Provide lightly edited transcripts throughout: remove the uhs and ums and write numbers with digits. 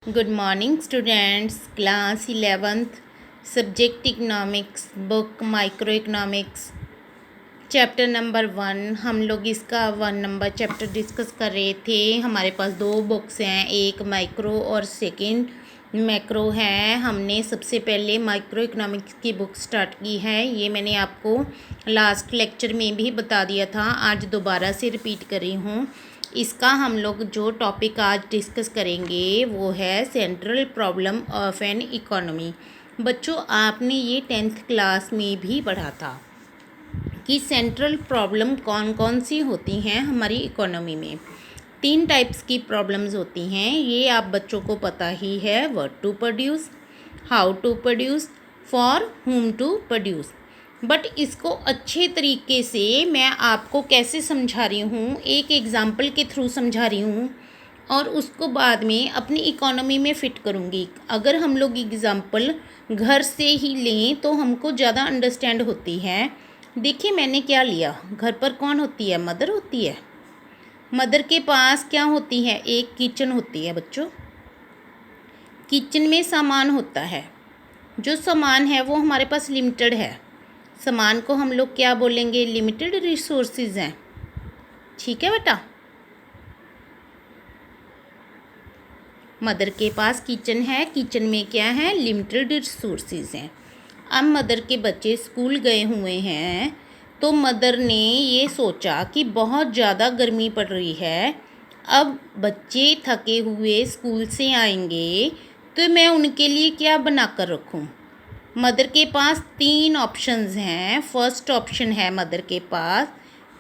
Good morning students, class 11th, subject economics, book microeconomics, chapter number 1। हम लोग इसका 1 number chapter discuss कर रहे थे। हमारे पास दो बुक्स हैं, एक माइक्रो और सेकंड मैक्रो है। हमने सबसे पहले माइक्रो इकोनॉमिक्स की बुक स्टार्ट की है। ये मैंने आपको लास्ट लेक्चर में भी बता दिया था, आज दोबारा से रिपीट कर रही हूँ। इसका हम लोग जो टॉपिक आज डिस्कस करेंगे वो है central problem of an economy. बच्चों, आपने ये 10th क्लास में भी पढ़ा था कि सेंट्रल प्रॉब्लम कौन कौन सी होती हैं हमारी इकोनॉमी में। 3 टाइप्स की प्रॉब्लम्स होती हैं, ये आप बच्चों को पता ही है। What to produce, how to produce, for whom to produce. But इसको अच्छे तरीके से मैं आपको कैसे समझा रही हूँ, एक एग्ज़ाम्पल के थ्रू समझा रही हूँ और उसको बाद में अपनी इकोनॉमी में फ़िट करूँगी। अगर हम लोग एग्ज़ाम्पल घर से ही लें तो हमको ज़्यादा अंडरस्टैंड होती है। देखिए मैंने क्या लिया, घर पर कौन होती है? मदर होती है। मदर के पास क्या होती है? एक किचन होती है बच्चों। किचन में सामान होता है, जो सामान है वो हमारे पास लिमिटेड है। सामान को हम लोग क्या बोलेंगे? लिमिटेड रिसोर्सेज हैं। ठीक है बेटा। मदर के पास किचन है, किचन में क्या है? लिमिटेड रिसोर्सेज हैं। अब मदर के बच्चे स्कूल गए हुए हैं तो मदर ने ये सोचा कि बहुत ज़्यादा गर्मी पड़ रही है, अब बच्चे थके हुए स्कूल से आएंगे तो मैं उनके लिए क्या बना कर रखूँ। मदर के पास 3 ऑप्शंस हैं। फर्स्ट ऑप्शन है मदर के पास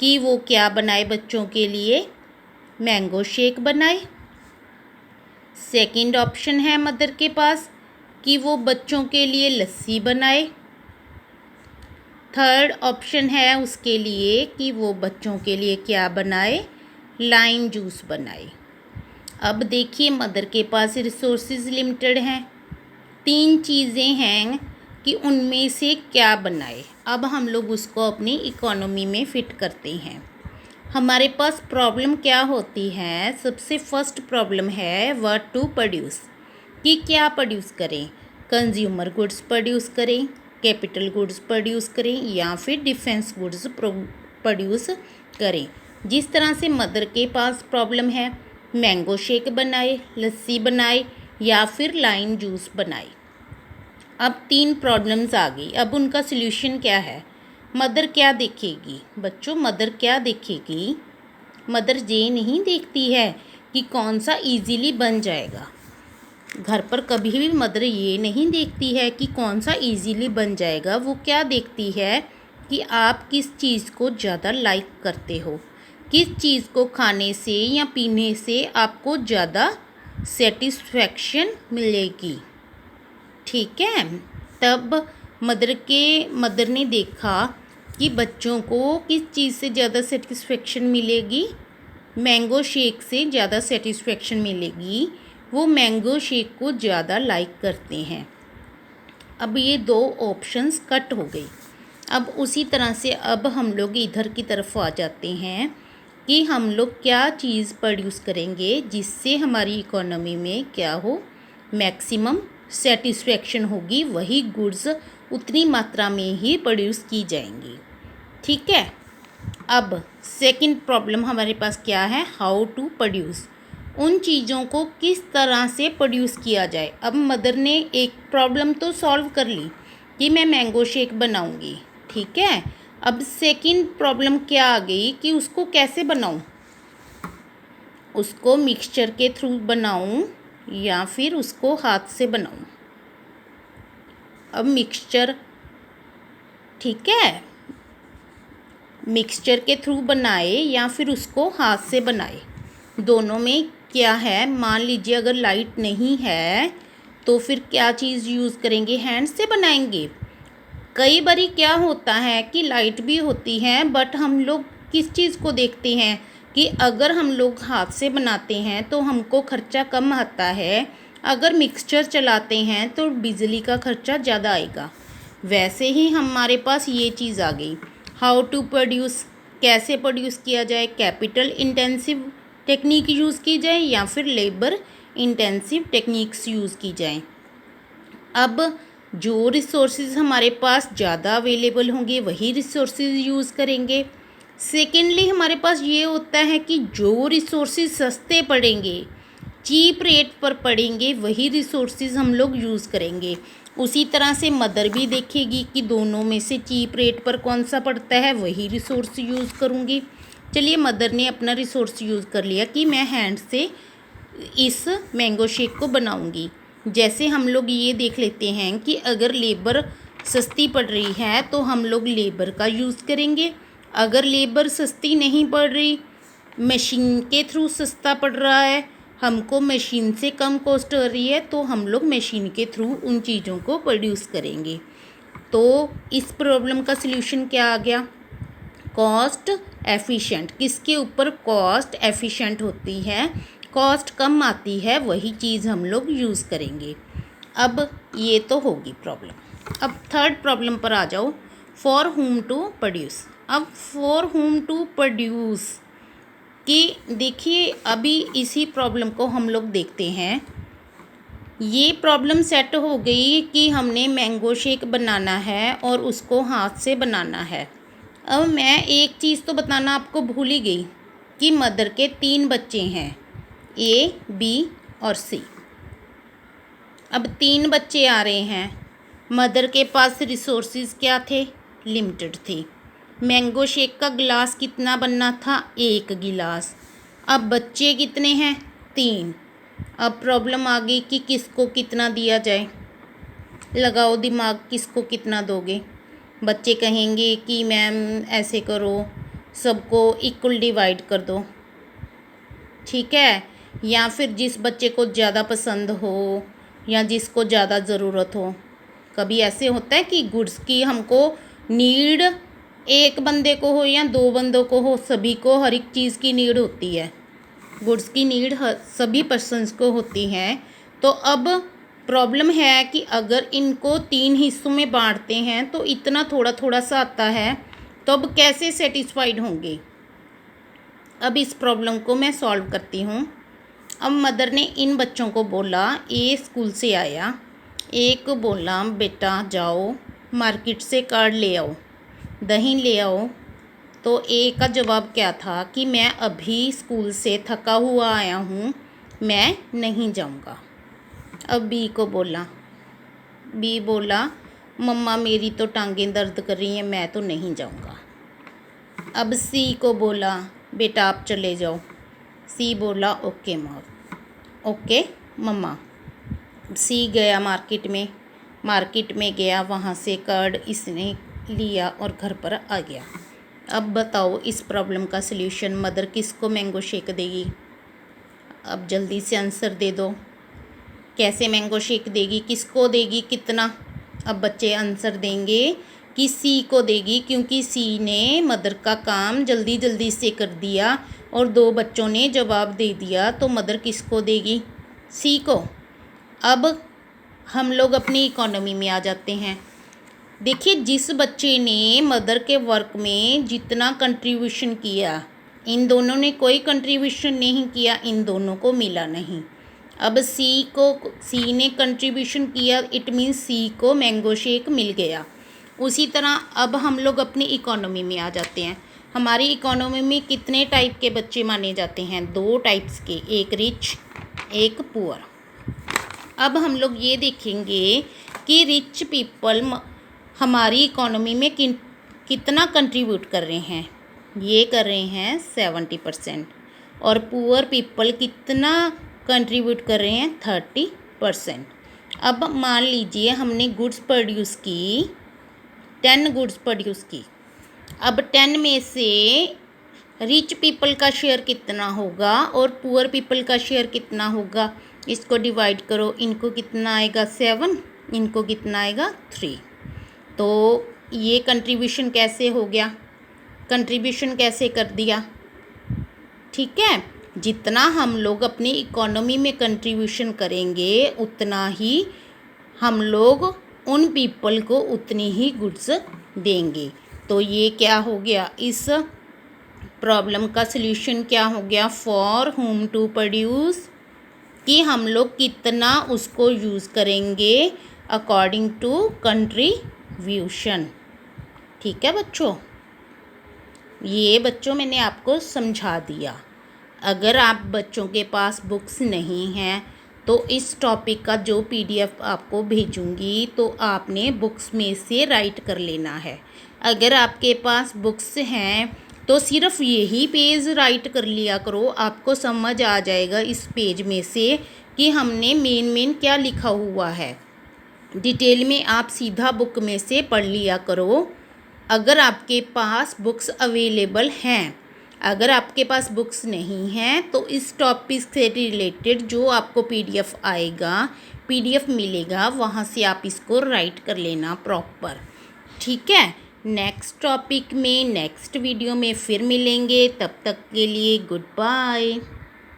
कि वो क्या बनाए बच्चों के लिए? मैंगो शेक बनाए। सेकंड ऑप्शन है मदर के पास कि वो बच्चों के लिए लस्सी बनाए। थर्ड ऑप्शन है उसके लिए कि वो बच्चों के लिए क्या बनाए? लाइम जूस बनाए। अब देखिए मदर के पास रिसोर्सेज लिमिटेड हैं, 3 चीज़ें हैं कि उनमें से क्या बनाए। अब हम लोग उसको अपनी इकोनॉमी में फ़िट करते हैं। हमारे पास प्रॉब्लम क्या होती है? सबसे फर्स्ट प्रॉब्लम है व्हाट टू प्रोड्यूस, कि क्या प्रोड्यूस करें? कंज्यूमर गुड्स प्रोड्यूस करें, कैपिटल गुड्स प्रोड्यूस करें या फिर डिफेंस गुड्स प्रोड्यूस करें। जिस तरह से मदर के पास प्रॉब्लम है, मैंगो शेक बनाए, लस्सी बनाए या फिर लाइम जूस बनाए। अब 3 प्रॉब्लम्स आ गई। अब उनका सल्यूशन क्या है? मदर क्या देखेगी बच्चों? मदर क्या देखेगी? मदर ये नहीं देखती है कि कौन सा इजीली बन जाएगा। घर पर कभी भी मदर ये नहीं देखती है कि कौन सा इजीली बन जाएगा। वो क्या देखती है कि आप किस चीज़ को ज़्यादा लाइक करते हो, किस चीज़ को खाने से या पीने से आपको ज़्यादा सेटिस्फैक्शन मिलेगी। ठीक है। तब मदर ने देखा कि बच्चों को किस चीज़ से ज़्यादा सेटिस्फेक्शन मिलेगी? मैंगो शेक से ज़्यादा सेटिस्फेक्शन मिलेगी। वो मैंगो शेक को ज़्यादा लाइक करते हैं। अब ये 2 ऑप्शंस कट हो गई। अब उसी तरह से अब हम लोग इधर की तरफ आ जाते हैं कि हम लोग क्या चीज़ प्रोड्यूस करेंगे जिससे हमारी इकोनॉमी में क्या हो? मैक्सिमम सेटिस्फेक्शन होगी। वही गुड्स उतनी मात्रा में ही प्रोड्यूस की जाएंगी। ठीक है। अब सेकंड प्रॉब्लम हमारे पास क्या है? हाउ टू प्रोड्यूस, उन चीज़ों को किस तरह से प्रोड्यूस किया जाए। अब मदर ने एक प्रॉब्लम तो सॉल्व कर ली कि मैं मैंगो शेक बनाऊंगी। ठीक है। अब सेकंड प्रॉब्लम क्या आ गई कि उसको कैसे बनाऊं? उसको मिक्सचर के थ्रू बनाऊं या फिर उसको हाथ से बनाऊं? अब मिक्सचर, ठीक है, मिक्सचर के थ्रू बनाए या फिर उसको हाथ से बनाए, दोनों में क्या है? मान लीजिए अगर लाइट नहीं है तो फिर क्या चीज़ यूज़ करेंगे? हैंड से बनाएंगे। कई बारी क्या होता है कि लाइट भी होती है बट हम लोग किस चीज़ को देखते हैं कि अगर हम लोग हाथ से बनाते हैं तो हमको खर्चा कम आता है, अगर मिक्सचर चलाते हैं तो बिजली का खर्चा ज़्यादा आएगा। वैसे ही हमारे पास ये चीज़ आ गई। हाउ टू प्रोड्यूस, कैसे प्रोड्यूस किया जाए? कैपिटल इंटेंसिव टेक्निक यूज़ की जाए या फिर लेबर इंटेंसिव टेक्निक्स यूज़ की जाएं। अब जो रिसोर्सेज हमारे पास ज़्यादा अवेलेबल होंगे वही रिसोर्सेज यूज़ करेंगे। सेकेंडली हमारे पास ये होता है कि जो रिसोर्सेज सस्ते पड़ेंगे, चीप रेट पर पड़ेंगे, वही रिसोर्सेज हम लोग यूज़ करेंगे। उसी तरह से मदर भी देखेगी कि दोनों में से चीप रेट पर कौन सा पड़ता है, वही रिसोर्स यूज़ करूँगी। चलिए, मदर ने अपना रिसोर्स यूज़ कर लिया कि मैं हैंड से इस मैंगो शेक को बनाऊँगी। जैसे हम लोग ये देख लेते हैं कि अगर लेबर सस्ती पड़ रही है तो हम लोग लेबर का यूज़ करेंगे। अगर लेबर सस्ती नहीं पड़ रही, मशीन के थ्रू सस्ता पड़ रहा है, हमको मशीन से कम कॉस्ट हो रही है, तो हम लोग मशीन के थ्रू उन चीज़ों को प्रोड्यूस करेंगे। तो इस प्रॉब्लम का सल्यूशन क्या आ गया? Cost efficient. किसके ऊपर कॉस्ट एफिशिएंट होती है, कॉस्ट कम आती है, वही चीज़ हम लोग यूज़ करेंगे। अब ये तो होगी प्रॉब्लम। अब थर्ड प्रॉब्लम पर आ जाओ, फॉर हुम टू प्रोड्यूस। अब फॉर हुम टू प्रोड्यूस कि देखिए, अभी इसी प्रॉब्लम को हम लोग देखते हैं। ये प्रॉब्लम सेट हो गई कि हमने मैंगो शेक बनाना है और उसको हाथ से बनाना है। अब मैं एक चीज़ तो बताना आपको भूल ही गई कि मदर के 3 बच्चे हैं, ए, बी और सी। अब 3 बच्चे आ रहे हैं। मदर के पास रिसोर्सेज क्या थे? लिमिटेड थे। मैंगो शेक का गिलास कितना बनना था? 1 गिलास। अब बच्चे कितने हैं? 3। अब प्रॉब्लम आ गई कि किसको कितना दिया जाए। लगाओ दिमाग, किसको कितना दोगे? बच्चे कहेंगे कि मैम ऐसे करो, सबको इक्वल डिवाइड कर दो, ठीक है। या फिर जिस बच्चे को ज़्यादा पसंद हो या जिसको ज़्यादा ज़रूरत हो। कभी ऐसे होता है कि गुड्स की हमको नीड एक बंदे को हो या 2 बंदों को हो, सभी को हर एक चीज़ की नीड होती है। गुड्स की नीड सभी पर्सन्स को होती है। तो अब प्रॉब्लम है कि अगर इनको 3 हिस्सों में बांटते हैं तो इतना थोड़ा थोड़ा सा आता है, तो अब कैसे सेटिस्फाइड होंगे? अब इस प्रॉब्लम को मैं सॉल्व करती हूँ। अब मदर ने इन बच्चों को बोला, ए स्कूल से आया, ए को बोला बेटा जाओ मार्केट से कार्ड ले आओ, दही ले आओ। तो ए का जवाब क्या था कि मैं अभी स्कूल से थका हुआ आया हूँ, मैं नहीं जाऊँगा। अब बी बोला मम्मा मेरी तो टांगें दर्द कर रही हैं, मैं तो नहीं जाऊँगा। अब सी को बोला बेटा आप चले जाओ। सी बोला ओके मम्मा। सी गया मार्केट में गया, वहाँ से कार्ड इसने लिया और घर पर आ गया। अब बताओ इस प्रॉब्लम का सल्यूशन, मदर किसको मैंगो शेक देगी? अब जल्दी से आंसर दे दो, कैसे मैंगो शेक देगी, किसको देगी, कितना? अब बच्चे आंसर देंगे कि सी को देगी, क्योंकि सी ने मदर का काम जल्दी जल्दी से कर दिया और 2 बच्चों ने जवाब दे दिया, तो मदर किसको देगी? सी को। अब हम लोग अपनी इकोनॉमी में आ जाते हैं। देखिए, जिस बच्चे ने मदर के वर्क में जितना कंट्रीब्यूशन किया, इन दोनों ने कोई कंट्रीब्यूशन नहीं किया, इन दोनों को मिला नहीं। अब सी ने कंट्रीब्यूशन किया, इट मीन्स सी को मैंगो शेक मिल गया। उसी तरह अब हम लोग अपनी इकोनॉमी में आ जाते हैं। हमारी इकोनॉमी में कितने टाइप के बच्चे माने जाते हैं? 2 टाइप्स के, एक रिच एक पुअर। अब हम लोग ये देखेंगे कि रिच पीपल हमारी इकोनॉमी में कितना कंट्रीब्यूट कर रहे हैं। ये कर रहे हैं 70%। और पुअर पीपल कितना कंट्रीब्यूट कर रहे हैं? 30%। अब मान लीजिए हमने गुड्स प्रोड्यूस की, 10 गुड्स प्रोड्यूस की। अब 10 में से रिच पीपल का शेयर कितना होगा और पुअर पीपल का शेयर कितना होगा? इसको डिवाइड करो, इनको कितना आएगा? 7, इनको कितना आएगा? 3। तो ये कंट्रीब्यूशन कैसे हो गया? कंट्रीब्यूशन कैसे कर दिया? ठीक है, जितना हम लोग अपनी इकोनॉमी में कंट्रीब्यूशन करेंगे उतना ही हम लोग उन पीपल को उतनी ही गुड्स देंगे। तो ये क्या हो गया? इस प्रॉब्लम का सल्यूशन क्या हो गया? फॉर हुम टू प्रोड्यूस कि हम लोग कितना उसको यूज़ करेंगे अकॉर्डिंग टू कंट्रीब्यूशन। ठीक है बच्चों, ये बच्चों मैंने आपको समझा दिया। अगर आप बच्चों के पास बुक्स नहीं हैं तो इस टॉपिक का जो पीडीएफ आपको भेजूंगी तो आपने बुक्स में से राइट कर लेना है। अगर आपके पास बुक्स हैं तो सिर्फ यही पेज राइट कर लिया करो, आपको समझ आ जाएगा इस पेज में से कि हमने मेन क्या लिखा हुआ है। डिटेल में आप सीधा बुक में से पढ़ लिया करो। अगर आपके पास बुक्स अवेलेबल हैं, अगर आपके पास बुक्स नहीं हैं तो इस टॉपिक से रिलेटेड जो आपको पीडीएफ आएगा, पीडीएफ मिलेगा, वहाँ से आप इसको राइट कर लेना प्रॉपर। ठीक है, नेक्स्ट टॉपिक में नेक्स्ट वीडियो में फिर मिलेंगे, तब तक के लिए गुड बाय।